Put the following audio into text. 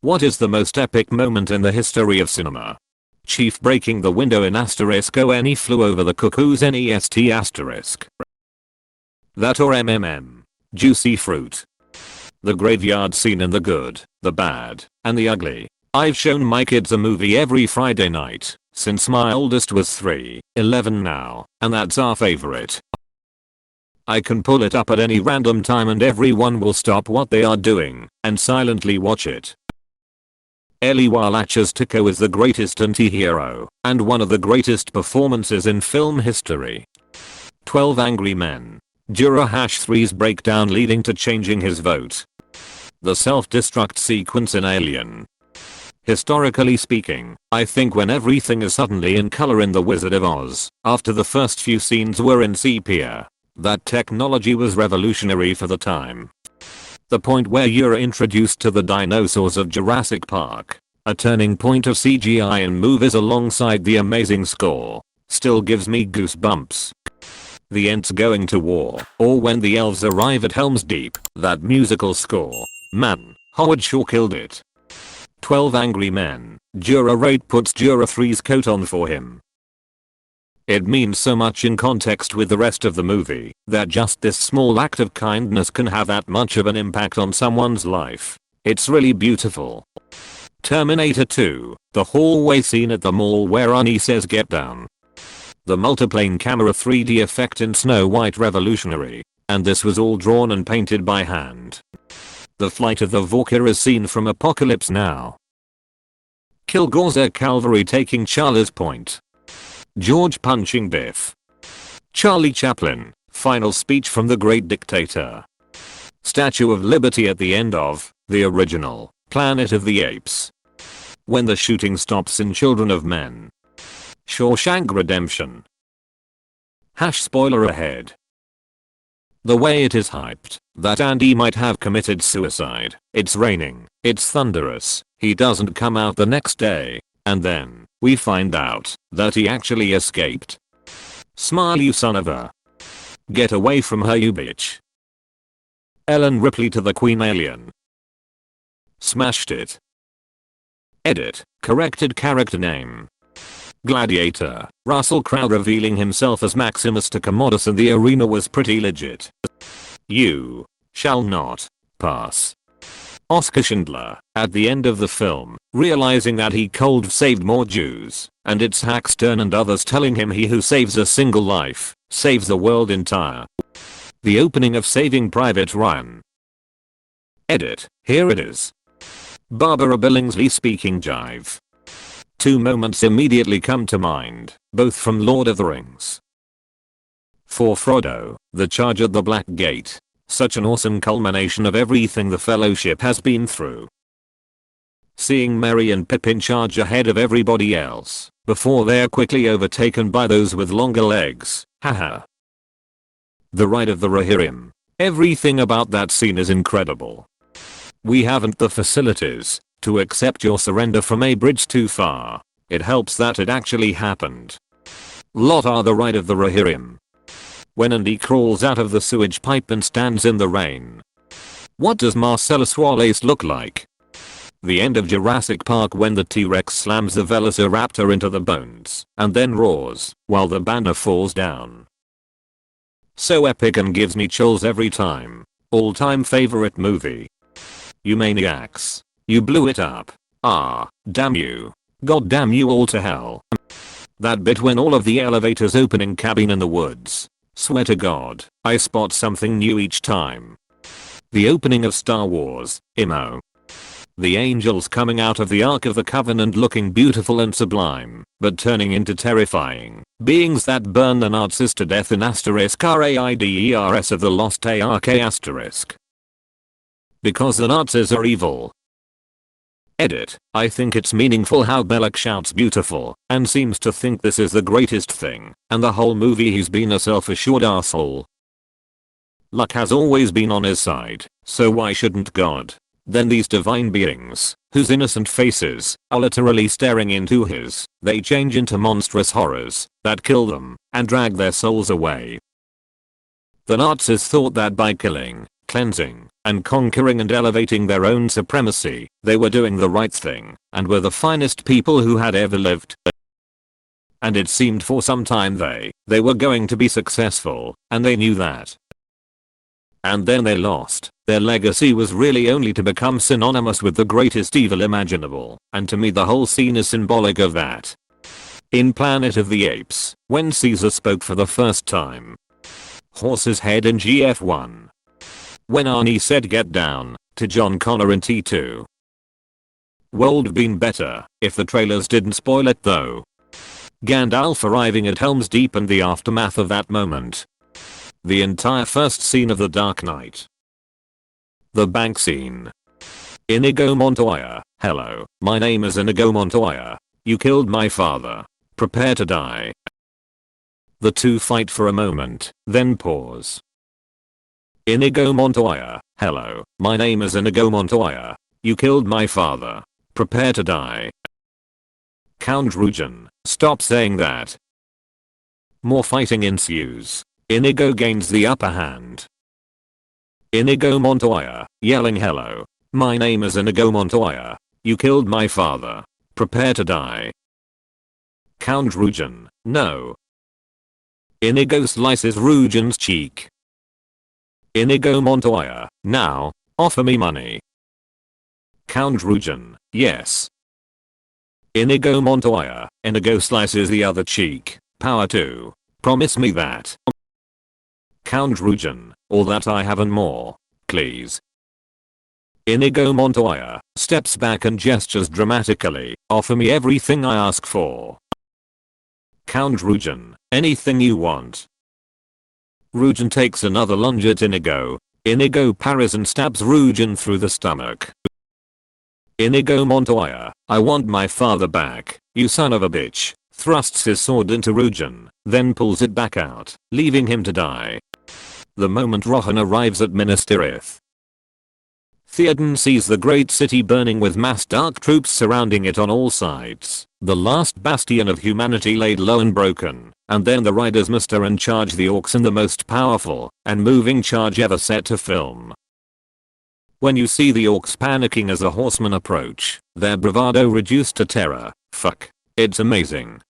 What is the most epic moment in the history of cinema? Chief breaking the window in *O N he flew over the cuckoo's nest asterisk. That or MMM. Juicy fruit. The graveyard scene in The Good, the Bad, and the Ugly. I've shown my kids a movie every Friday night since my oldest was 11 now, and that's our favorite. I can pull it up at any random time and everyone will stop what they are doing and silently watch it. Eli Wallach's Tico is the greatest anti-hero and one of the greatest performances in film history. 12 Angry Men. Juror #3's breakdown leading to changing his vote. The self-destruct sequence in Alien. Historically speaking, I think when everything is suddenly in color in The Wizard of Oz, after the first few scenes were in sepia, that technology was revolutionary for the time. The point where you're introduced to the dinosaurs of Jurassic Park, a turning point of CGI in movies alongside the amazing score, still gives me goosebumps. The Ents going to war, or when the elves arrive at Helm's Deep, that musical score, man, Howard Shore killed it. 12 Angry Men. Juror 8 puts Juror 3's coat on for him. It means so much in context with the rest of the movie that just this small act of kindness can have that much of an impact on someone's life. It's really beautiful. Terminator 2. The hallway scene at the mall where Arnie says get down. The multiplane camera 3D effect in Snow White revolutionary, and this was all drawn and painted by hand. The flight of the Valkyries seen from Apocalypse Now. Kilgore's cavalry taking Charlie's Point. George punching Biff. Charlie Chaplin, final speech from the great dictator. Statue of Liberty at the end of the original Planet of the Apes. When the shooting stops in Children of Men. Shawshank Redemption. Spoiler ahead. The way it is hyped that Andy might have committed suicide. It's raining, it's thunderous, he doesn't come out the next day, and then we find out that he actually escaped. Smile you son of a. Get away from her you bitch. Ellen Ripley to the Queen alien. Smashed it. Edit. Corrected character name. Gladiator. Russell Crowe revealing himself as Maximus to Commodus in the arena was pretty legit. You shall not pass. Oscar Schindler, at the end of the film, realizing that he cold saved more Jews, and it's Hack's turn and others telling him he who saves a single life, saves the world entire. The opening of Saving Private Ryan. Edit. Here it is. Barbara Billingsley speaking jive. Two moments immediately come to mind, both from Lord of the Rings. For Frodo, the charge at the Black Gate. Such an awesome culmination of everything the Fellowship has been through. Seeing Merry and Pippin charge ahead of everybody else, before they're quickly overtaken by those with longer legs, haha. The Ride of the Rohirrim. Everything about that scene is incredible. We haven't the facilities to accept your surrender from a bridge too far. It helps that it actually happened. Lot are the Ride of the Rohirrim. When Andy crawls out of the sewage pipe and stands in the rain. What does Marcellus Wallace look like? The end of Jurassic Park when the T-Rex slams the Velociraptor into the bones and then roars while the banner falls down. So epic and gives me chills every time. All-time favorite movie. You maniacs. You blew it up. Ah, damn you. God damn you all to hell. That bit when all of the elevators opening cabin in the woods. Swear to God, I spot something new each time. The opening of Star Wars, Imo. The angels coming out of the Ark of the Covenant looking beautiful and sublime, but turning into terrifying beings that burn the Nazis to death in *RAIDERS of the Lost Ark*. Because the Nazis are evil. Edit. I think it's meaningful how Belloc shouts beautiful and seems to think this is the greatest thing, and the whole movie he's been a self-assured asshole. Luck has always been on his side, so why shouldn't God? Then these divine beings, whose innocent faces are literally staring into his, they change into monstrous horrors that kill them and drag their souls away. The Nazis thought that by killing cleansing and conquering and elevating their own supremacy. They were doing the right thing and were the finest people who had ever lived. And it seemed for some time they were going to be successful, and they knew that. And then they lost. Their legacy was really only to become synonymous with the greatest evil imaginable, and to me the whole scene is symbolic of that. In Planet of the Apes, when Caesar spoke for the first time. Horse's head in GF1. When Arnie said get down, to John Connor in T2. Would been better if the trailers didn't spoil it though. Gandalf arriving at Helm's Deep and the aftermath of that moment. The entire first scene of The Dark Knight. The bank scene. Inigo Montoya, hello, my name is Inigo Montoya. You killed my father. Prepare to die. The two fight for a moment, then pause. Inigo Montoya, hello, my name is Inigo Montoya. You killed my father. Prepare to die. Count Rugen, stop saying that. More fighting ensues. Inigo gains the upper hand. Inigo Montoya, yelling hello, my name is Inigo Montoya. You killed my father. Prepare to die. Count Rugen, no. Inigo slices Rugen's cheek. Inigo Montoya, now, offer me money. Count Rugen, yes. Inigo Montoya, Inigo slices the other cheek, power 2. Promise me that. Count Rugen, all that I have and more, please. Inigo Montoya steps back and gestures dramatically, offer me everything I ask for. Count Rugen, anything you want. Rugen takes another lunge at Inigo. Inigo parries and stabs Rugen through the stomach. Inigo Montoya, I want my father back, you son of a bitch, thrusts his sword into Rugen, then pulls it back out, leaving him to die. The moment Rohan arrives at Minas Tirith, Theoden sees the great city burning with massed dark troops surrounding it on all sides. The last bastion of humanity laid low and broken, and then the riders muster and charge the orcs in the most powerful and moving charge ever set to film. When you see the orcs panicking as the horsemen approach, their bravado reduced to terror, fuck, it's amazing.